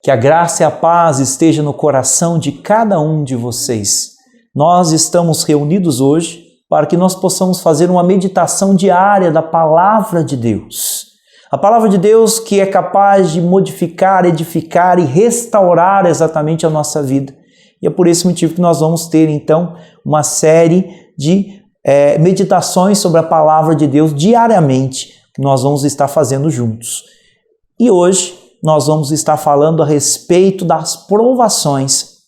Que a graça e a paz esteja no coração de cada um de vocês. Nós estamos reunidos hoje para que nós possamos fazer uma meditação diária da Palavra de Deus. A Palavra de Deus que é capaz de modificar, edificar e restaurar exatamente a nossa vida. E é por esse motivo que nós vamos ter então uma série de meditações sobre a Palavra de Deus diariamente, que nós vamos estar fazendo juntos. E hoje nós vamos estar falando a respeito das provações.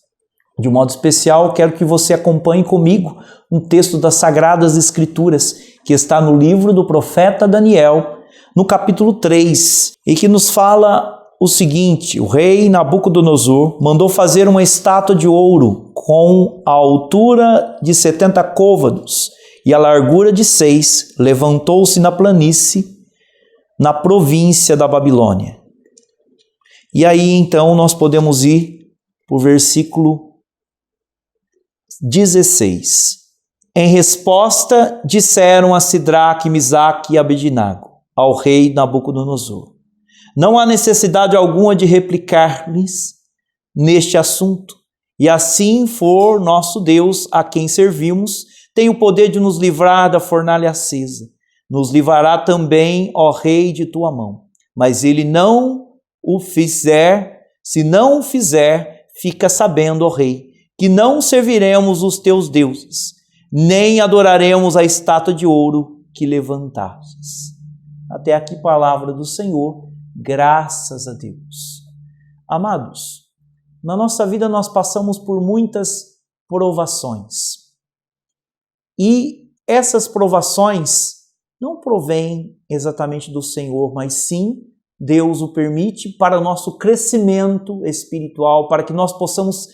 De um modo especial, quero que você acompanhe comigo um texto das Sagradas Escrituras, que está no livro do profeta Daniel, no capítulo 3, e que nos fala o seguinte: o rei Nabucodonosor mandou fazer uma estátua de ouro com a altura de 70 côvados e a largura de 6, levantou-se na planície, na província da Babilônia. E aí, então, nós podemos ir para o versículo 16. Em resposta, disseram a Sidraque, Misaque e Abednego ao rei Nabucodonosor: não há necessidade alguma de replicar-lhes neste assunto, e assim for nosso Deus, a quem servimos, tem o poder de nos livrar da fornalha acesa. Nos livrará também, ó rei, de tua mão. Mas ele não o fizer, se não o fizer, fica sabendo, ó rei, que não serviremos os teus deuses, nem adoraremos a estátua de ouro que levantastes. Até aqui, palavra do Senhor, graças a Deus. Amados, na nossa vida nós passamos por muitas provações. E essas provações não provêm exatamente do Senhor, mas sim Deus o permite para o nosso crescimento espiritual, para que nós possamos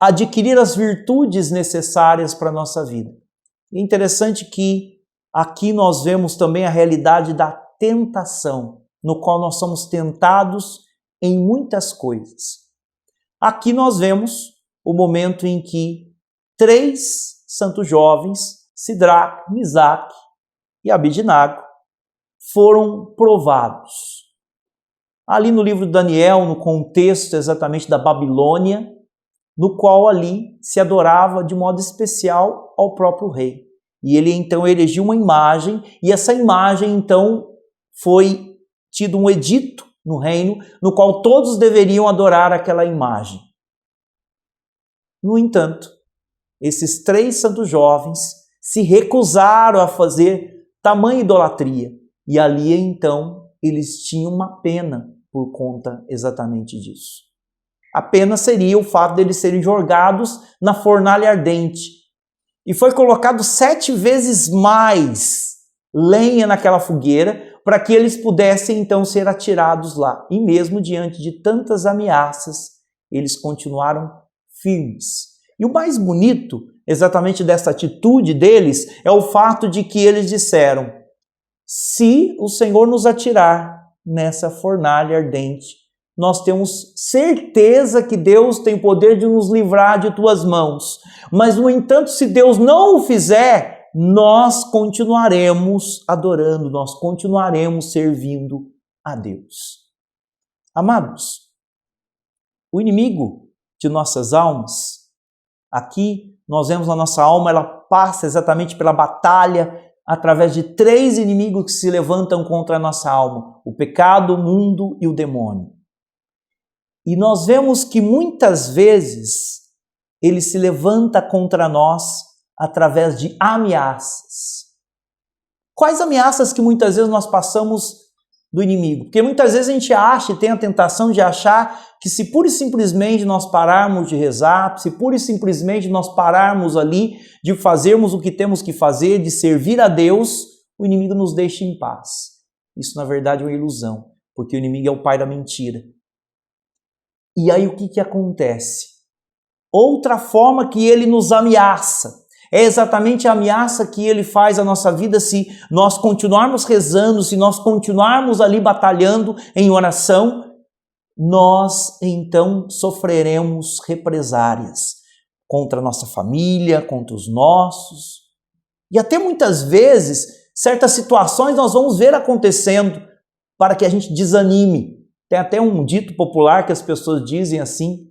adquirir as virtudes necessárias para a nossa vida. É interessante que aqui nós vemos também a realidade da tentação, no qual nós somos tentados em muitas coisas. Aqui nós vemos o momento em que 3 santos jovens, Sidraque, Misaque e Abednego, foram provados. Ali no livro de Daniel, no contexto exatamente da Babilônia, no qual ali se adorava de modo especial ao próprio rei. E ele então erigiu uma imagem, e essa imagem então foi tido um edito no reino, no qual todos deveriam adorar aquela imagem. No entanto, esses 3 santos jovens se recusaram a fazer tamanha idolatria, e ali então eles tinham uma pena por conta exatamente disso. A pena seria o fato de eles serem jogados na fornalha ardente. E foi colocado 7 vezes mais lenha naquela fogueira para que eles pudessem então ser atirados lá. E mesmo diante de tantas ameaças, eles continuaram firmes. E o mais bonito exatamente dessa atitude deles é o fato de que eles disseram: se o Senhor nos atirar nessa fornalha ardente, nós temos certeza que Deus tem poder de nos livrar de tuas mãos. Mas, no entanto, se Deus não o fizer, nós continuaremos adorando, nós continuaremos servindo a Deus. Amados, o inimigo de nossas almas, aqui nós vemos a nossa alma, ela passa exatamente pela batalha através de 3 inimigos que se levantam contra a nossa alma: o pecado, o mundo e o demônio. E nós vemos que muitas vezes ele se levanta contra nós através de ameaças. Quais ameaças que muitas vezes nós passamos do inimigo? Porque muitas vezes a gente acha e tem a tentação de achar que se pura e simplesmente nós pararmos de rezar, se pura e simplesmente nós pararmos ali de fazermos o que temos que fazer, de servir a Deus, o inimigo nos deixa em paz. Isso na verdade é uma ilusão, porque o inimigo é o pai da mentira. E aí o que acontece? Outra forma que ele nos ameaça é exatamente a ameaça que ele faz à nossa vida se nós continuarmos rezando, se nós continuarmos ali batalhando em oração, nós então sofreremos represálias contra a nossa família, contra os nossos. E até muitas vezes, certas situações nós vamos ver acontecendo para que a gente desanime. Tem até um dito popular que as pessoas dizem assim,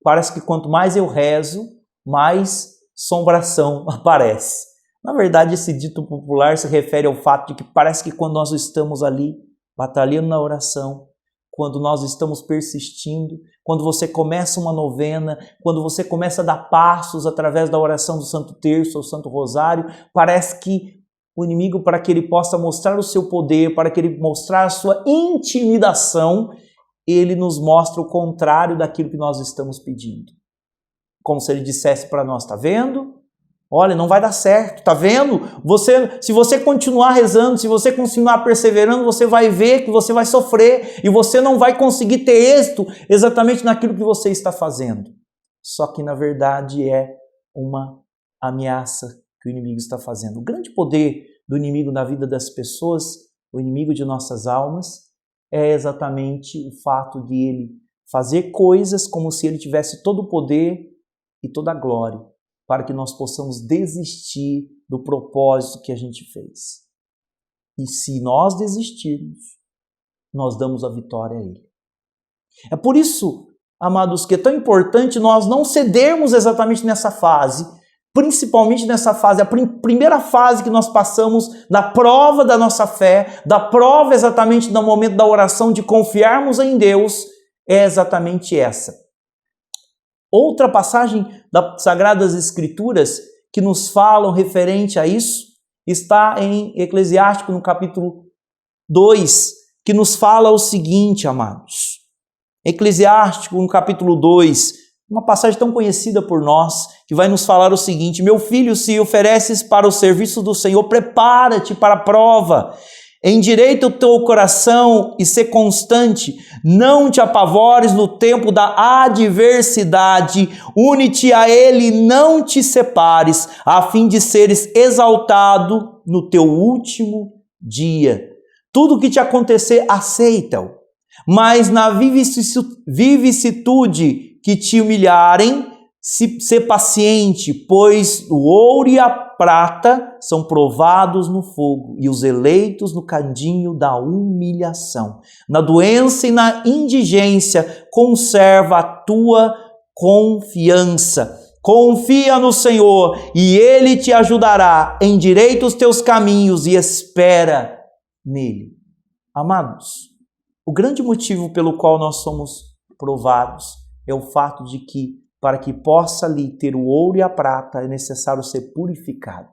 parece que quanto mais eu rezo, mais assombração aparece. Na verdade, esse dito popular se refere ao fato de que parece que quando nós estamos ali, batalhando na oração, quando nós estamos persistindo, quando você começa uma novena, quando você começa a dar passos através da oração do Santo Terço ou Santo Rosário, parece que o inimigo, para que ele possa mostrar o seu poder, para que ele mostrar a sua intimidação, ele nos mostra o contrário daquilo que nós estamos pedindo. Como se ele dissesse para nós, tá vendo? Olha, não vai dar certo, tá vendo? Se você continuar rezando, se você continuar perseverando, você vai ver que você vai sofrer e você não vai conseguir ter êxito exatamente naquilo que você está fazendo. Só que, na verdade, é uma ameaça que o inimigo está fazendo. O grande poder do inimigo na vida das pessoas, o inimigo de nossas almas, é exatamente o fato de ele fazer coisas como se ele tivesse todo o poder e toda a glória, para que nós possamos desistir do propósito que a gente fez. E se nós desistirmos, nós damos a vitória a Ele. É por isso, amados, que é tão importante nós não cedermos exatamente nessa fase, principalmente nessa fase, a primeira fase que nós passamos da prova da nossa fé, da prova exatamente no momento da oração, de confiarmos em Deus, é exatamente essa. Outra passagem das Sagradas Escrituras que nos falam referente a isso está em Eclesiástico, no capítulo 2, que nos fala o seguinte, amados. Eclesiástico, no capítulo 2, uma passagem tão conhecida por nós, que vai nos falar o seguinte: meu filho, se ofereces para o serviço do Senhor, prepara-te para a prova. Endireita o teu coração e sê constante, não te apavores no tempo da adversidade, une-te a Ele e não te separes, a fim de seres exaltado no teu último dia. Tudo que te acontecer, aceita-o, mas na vicissitude que te humilharem, ser paciente, pois o ouro e a prata são provados no fogo e os eleitos no cadinho da humilhação. Na doença e na indigência, conserva a tua confiança. Confia no Senhor e Ele te ajudará. Endireita os teus caminhos e espera nele. Amados, o grande motivo pelo qual nós somos provados é o fato de que para que possa ali ter o ouro e a prata, é necessário ser purificado.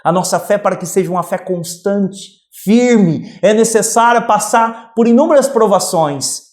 A nossa fé, para que seja uma fé constante, firme, é necessário passar por inúmeras provações.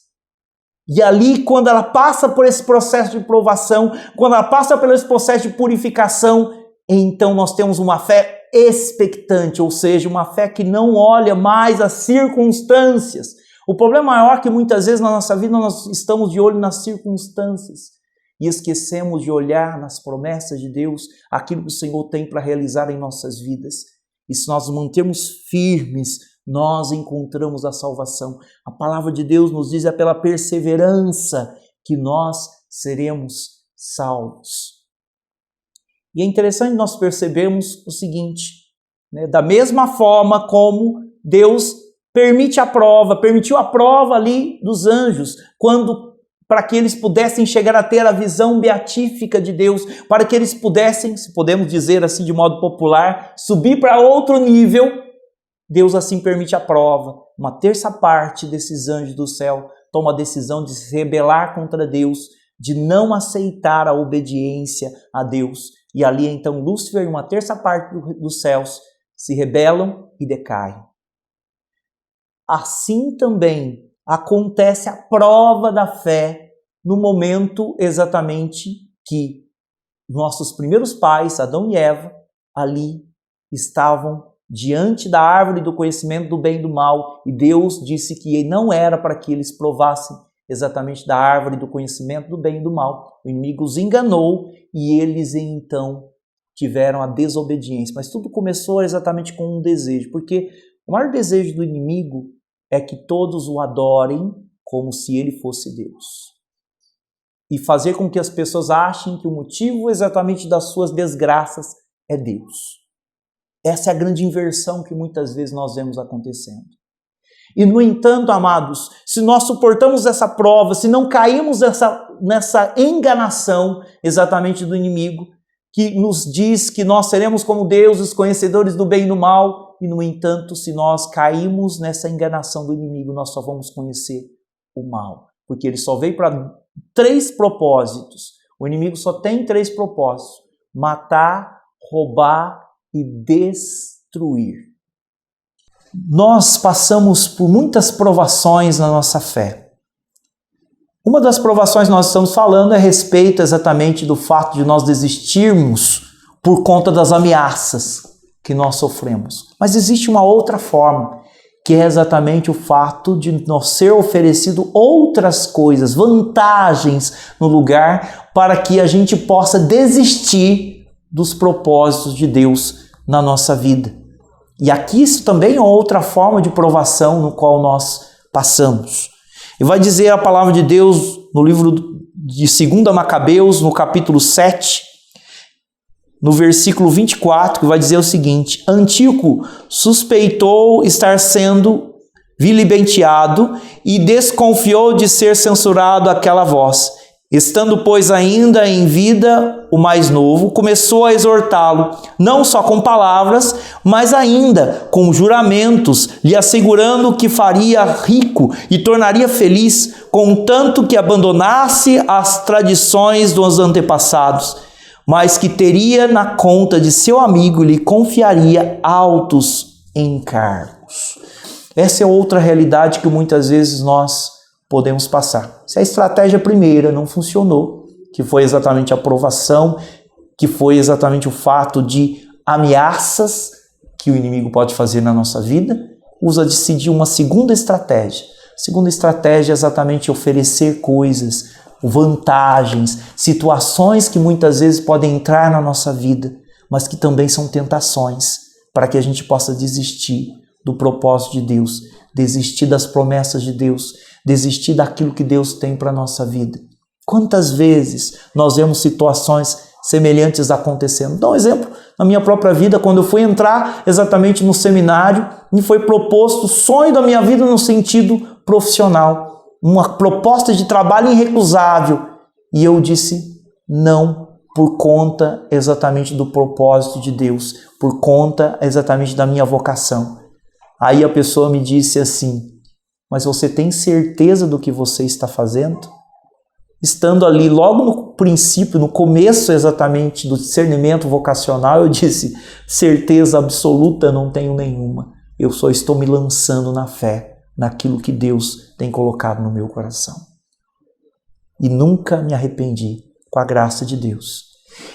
E ali, quando ela passa por esse processo de provação, quando ela passa por esse processo de purificação, então nós temos uma fé expectante, ou seja, uma fé que não olha mais as circunstâncias. O problema maior é que muitas vezes na nossa vida nós estamos de olho nas circunstâncias e esquecemos de olhar nas promessas de Deus, aquilo que o Senhor tem para realizar em nossas vidas. E se nós nos mantermos firmes, nós encontramos a salvação. A palavra de Deus nos diz é pela perseverança que nós seremos salvos. E é interessante nós percebermos o seguinte, né? Da mesma forma como Deus permitiu a prova ali dos anjos, para que eles pudessem chegar a ter a visão beatífica de Deus, para que eles pudessem, se podemos dizer assim de modo popular, subir para outro nível. Deus assim permite a prova. Uma terça parte desses anjos do céu toma a decisão de se rebelar contra Deus, de não aceitar a obediência a Deus. E ali então Lúcifer e uma terça parte dos céus se rebelam e decaem. Assim também acontece a prova da fé no momento exatamente que nossos primeiros pais, Adão e Eva, ali estavam diante da árvore do conhecimento do bem e do mal, e Deus disse que não era para que eles provassem exatamente da árvore do conhecimento do bem e do mal. O inimigo os enganou e eles então tiveram a desobediência. Mas tudo começou exatamente com um desejo, porque o maior desejo do inimigo é que todos o adorem como se ele fosse Deus. E fazer com que as pessoas achem que o motivo exatamente das suas desgraças é Deus. Essa é a grande inversão que muitas vezes nós vemos acontecendo. E, no entanto, amados, se nós suportamos essa prova, se não caímos nessa enganação exatamente do inimigo, que nos diz que nós seremos como deuses, conhecedores do bem e do mal, e, no entanto, se nós caímos nessa enganação do inimigo, nós só vamos conhecer o mal, porque ele só veio para 3 propósitos. O inimigo só tem 3 propósitos: matar, roubar e destruir. Nós passamos por muitas provações na nossa fé. Uma das provações que nós estamos falando é a respeito exatamente do fato de nós desistirmos por conta das ameaças que nós sofremos. Mas existe uma outra forma, que é exatamente o fato de nós ser oferecido outras coisas, vantagens no lugar, para que a gente possa desistir dos propósitos de Deus na nossa vida. E aqui isso também é outra forma de provação no qual nós passamos. E vai dizer a palavra de Deus no livro de 2 Macabeus, no capítulo 7, no versículo 24, que vai dizer o seguinte: Antíoco suspeitou estar sendo vilipendiado e desconfiou de ser censurado aquela voz. Estando, pois, ainda em vida o mais novo, começou a exortá-lo, não só com palavras, mas ainda com juramentos, lhe assegurando que faria rico e tornaria feliz, contanto que abandonasse as tradições dos antepassados, mas que teria na conta de seu amigo e lhe confiaria altos encargos. Essa é outra realidade que muitas vezes nós podemos passar. Se a estratégia primeira não funcionou, que foi exatamente a provação, que foi exatamente o fato de ameaças que o inimigo pode fazer na nossa vida, usa-se de uma segunda estratégia. A segunda estratégia é exatamente oferecer coisas, vantagens, situações que muitas vezes podem entrar na nossa vida, mas que também são tentações para que a gente possa desistir do propósito de Deus, desistir das promessas de Deus, desistir daquilo que Deus tem para a nossa vida. Quantas vezes nós vemos situações semelhantes acontecendo? Dá um exemplo, na minha própria vida, quando eu fui entrar exatamente no seminário, me foi proposto o sonho da minha vida no sentido profissional, uma proposta de trabalho irrecusável, e eu disse não, por conta exatamente do propósito de Deus, por conta exatamente da minha vocação. Aí a pessoa me disse assim: mas você tem certeza do que você está fazendo? Estando ali logo no princípio, no começo exatamente do discernimento vocacional, eu disse: certeza absoluta não tenho nenhuma. Eu só estou me lançando na fé, naquilo que Deus tem colocado no meu coração. E nunca me arrependi, com a graça de Deus.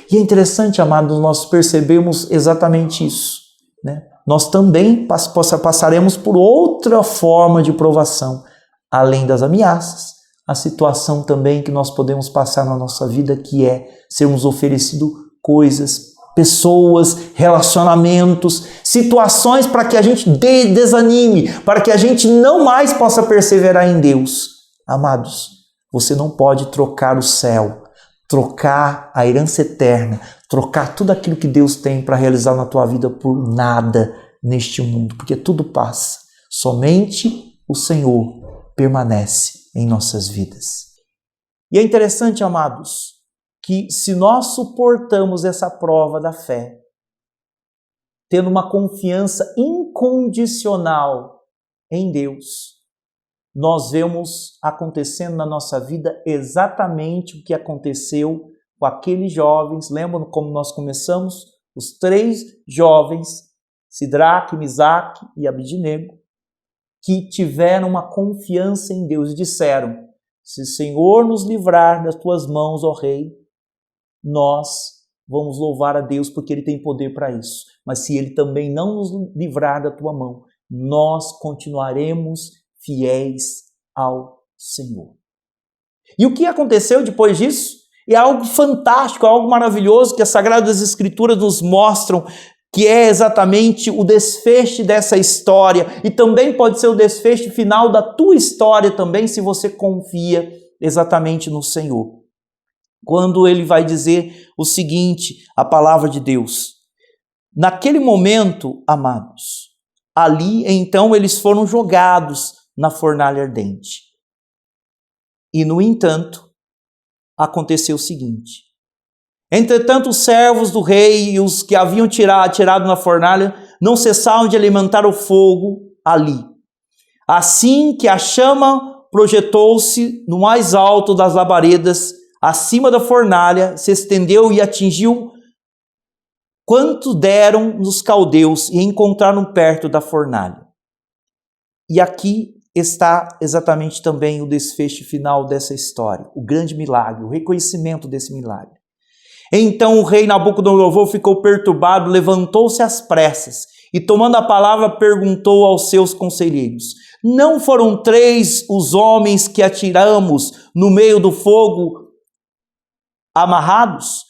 E é interessante, amados, nós percebemos exatamente isso, né? Nós também passaremos por outra forma de provação, além das ameaças, a situação também que nós podemos passar na nossa vida, que é sermos oferecidos coisas, pessoas, relacionamentos, situações para que a gente desanime, para que a gente não mais possa perseverar em Deus. Amados, você não pode trocar o céu, trocar a herança eterna, trocar tudo aquilo que Deus tem para realizar na tua vida por nada neste mundo, porque tudo passa. Somente o Senhor permanece em nossas vidas. E é interessante, amados, que se nós suportamos essa prova da fé, tendo uma confiança incondicional em Deus, nós vemos acontecendo na nossa vida exatamente o que aconteceu com aqueles jovens. Lembram como nós começamos? Os 3 jovens, Sidraque, Misaque e Abednego, que tiveram uma confiança em Deus e disseram: se o Senhor nos livrar das tuas mãos, ó Rei, nós vamos louvar a Deus porque Ele tem poder para isso. Mas se Ele também não nos livrar da tua mão, nós continuaremos fiéis ao Senhor. E o que aconteceu depois disso? É algo fantástico, algo maravilhoso que as Sagradas Escrituras nos mostram, que é exatamente o desfecho dessa história, e também pode ser o desfecho final da tua história também, se você confia exatamente no Senhor. Quando ele vai dizer o seguinte, a palavra de Deus: naquele momento, amados, ali, então, eles foram jogados na fornalha ardente. E, no entanto, aconteceu o seguinte: entretanto, os servos do rei e os que haviam tirado na fornalha não cessavam de alimentar o fogo ali. Assim que a chama projetou-se no mais alto das labaredas, acima da fornalha, se estendeu e atingiu quanto deram nos caldeus e encontraram perto da fornalha. E aqui está exatamente também o desfecho final dessa história, o grande milagre, o reconhecimento desse milagre. Então o rei Nabucodonosor ficou perturbado, levantou-se às pressas e, tomando a palavra, perguntou aos seus conselheiros: não foram 3 os homens que atiramos no meio do fogo amarrados?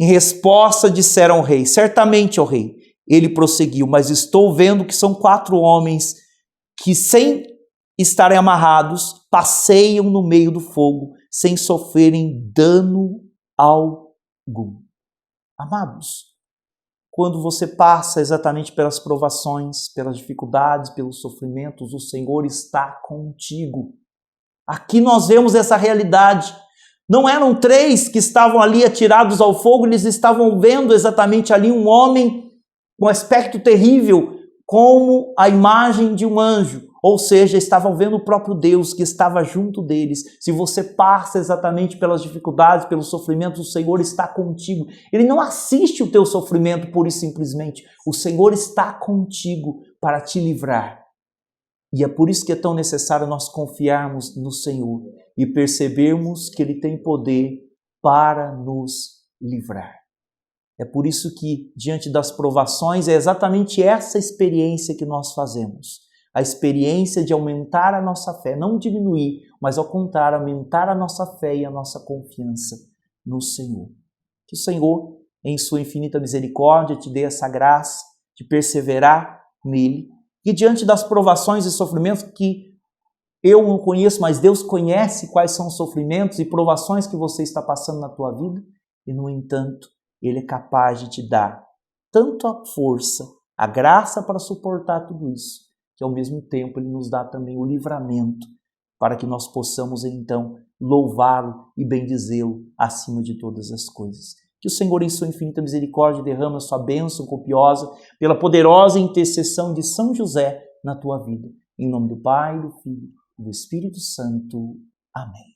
Em resposta disseram ao rei: certamente, ó rei. Ele prosseguiu: mas estou vendo que são 4 homens que, sem estarem amarrados, passeiam no meio do fogo sem sofrerem dano algum. Amados, quando você passa exatamente pelas provações, pelas dificuldades, pelos sofrimentos, o Senhor está contigo. Aqui nós vemos essa realidade. Não eram 3 que estavam ali atirados ao fogo, eles estavam vendo exatamente ali um homem com aspecto terrível, como a imagem de um anjo. Ou seja, estavam vendo o próprio Deus que estava junto deles. Se você passa exatamente pelas dificuldades, pelos sofrimentos, o Senhor está contigo. Ele não assiste o teu sofrimento pura e simplesmente. O Senhor está contigo para te livrar. E é por isso que é tão necessário nós confiarmos no Senhor e percebermos que Ele tem poder para nos livrar. É por isso que, diante das provações, é exatamente essa experiência que nós fazemos. A experiência de aumentar a nossa fé, não diminuir, mas ao contrário, aumentar a nossa fé e a nossa confiança no Senhor. Que o Senhor, em sua infinita misericórdia, te dê essa graça de perseverar nele. E diante das provações e sofrimentos que eu não conheço, mas Deus conhece quais são os sofrimentos e provações que você está passando na tua vida, e no entanto, Ele é capaz de te dar tanto a força, a graça para suportar tudo isso, que ao mesmo tempo Ele nos dá também o livramento para que nós possamos então louvá-lo e bendizê-lo acima de todas as coisas. Que o Senhor, em sua infinita misericórdia, derrama a sua bênção copiosa pela poderosa intercessão de São José na tua vida. Em nome do Pai, do Filho e do Espírito Santo. Amém.